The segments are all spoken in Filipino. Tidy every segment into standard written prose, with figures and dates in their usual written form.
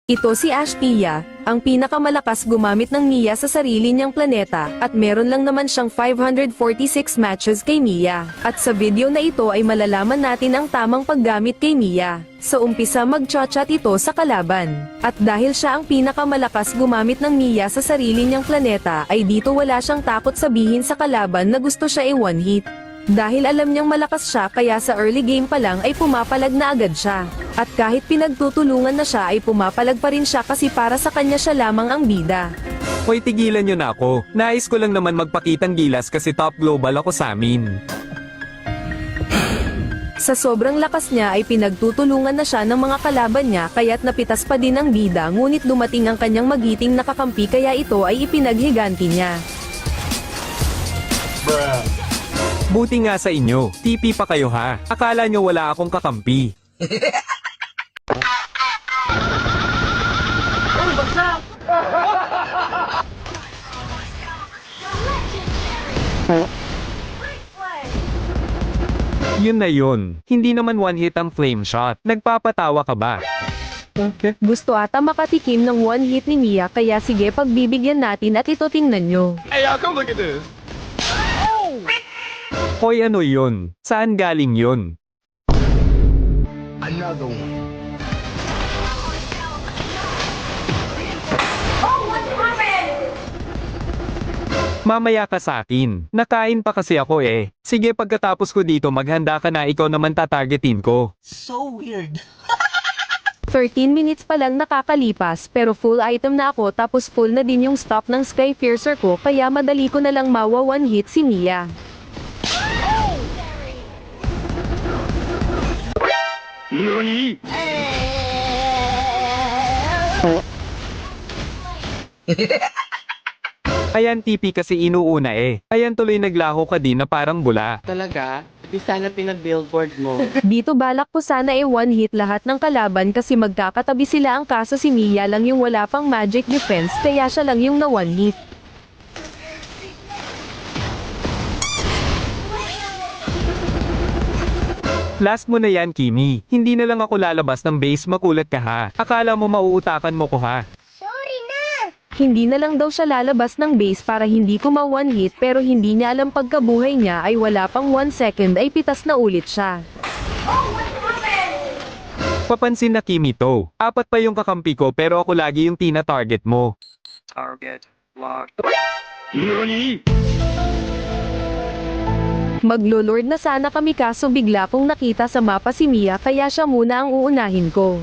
Ito si Ashtia, ang pinakamalakas gumamit ng Mia sa sarili niyang planeta, at meron lang naman siyang 546 matches kay Mia. At sa video na ito ay malalaman natin ang tamang paggamit kay Mia. Sa umpisa mag-chat ito sa kalaban. At dahil siya ang pinakamalakas gumamit ng Mia sa sarili niyang planeta ay dito wala siyang takot sabihin sa kalaban na gusto siya i-one hit. Dahil alam niyang malakas siya kaya sa early game pa lang ay pumapalag na agad siya. At kahit pinagtutulungan na siya ay pumapalag pa rin siya kasi para sa kanya siya lamang ang bida. Hoy, tigilan nyo na ako. Nais ko lang naman magpakitang gilas kasi top global ako sa amin. Sa sobrang lakas niya ay pinagtutulungan na siya ng mga kalaban niya kaya't napitas pa din ang bida ngunit dumating ang kanyang magiting nakakampi kaya ito ay ipinaghiganti niya. Buti nga sa inyo, TP pa kayo ha. Akala nyo wala akong kakampi. Yun na yun. Hindi naman one hit ang flame shot. Nagpapatawa ka ba? Gusto ata makatikim ng one hit ni Mia kaya sige pagbibigyan natin at ito tingnan nyo. Hey, y'all, come look at this. Hoy, ano yun? Saan galing yun? Another one. Mamaya ka sa akin. Nakain pa kasi ako eh. Sige, pagkatapos ko dito maghanda ka na, ikaw naman tatargetin ko. So weird. 13 minutes pa lang nakakalipas pero full item na ako tapos full na din yung stock ng Skyfiercer ko kaya madali ko na lang mawa one hit si Mia. Ayan, TP kasi inuuna eh. Ayan, tuloy naglaho ka din na parang bula. Talaga? Di sana pinag-billboard mo. Dito balak ko sana one hit lahat ng kalaban kasi magkakatabi sila ang kaso si Mia lang yung wala pang magic defense kaya siya lang yung na one hit. Last mo na yan, Kimi. Hindi na lang ako lalabas ng base, makulat ka ha. Akala mo mauutakan mo ko ha. Hindi na lang daw siya lalabas ng base para hindi ko ma-one hit pero hindi niya alam pagkabuhay niya ay wala pang 1 second ay pitas na ulit siya. Papansin na, Kimi to. 4 pa yung kakampi ko pero ako lagi yung tina-target mo. Target locked. Maglo-lord na sana kami kaso bigla kong nakita sa mapa si Mia kaya siya muna ang uunahin ko.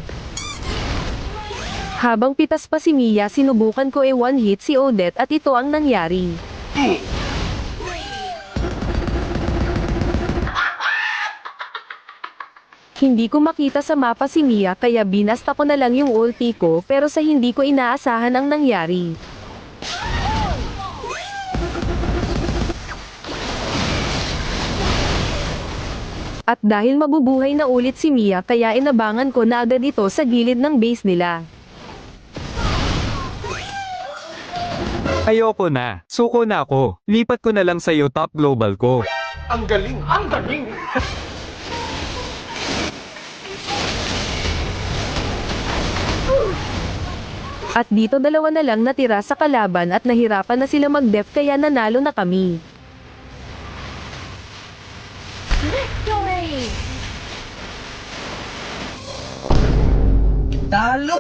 Habang pitas pa si Mia sinubukan ko one hit si Odette at ito ang nangyari. Hindi ko makita sa mapa si Mia kaya binasta ko na lang yung ulti ko pero sa hindi ko inaasahan ang nangyari. At dahil mabubuhay na ulit si Mia kaya inabangan ko na agad ito sa gilid ng base nila. Ayoko na. Suko na ako. Lipat ko na lang sa'yo, top global ko. Ang galing! Ang galing! At dito dalawa na lang natira sa kalaban at nahirapan na sila mag-def kaya nanalo na kami. Talo!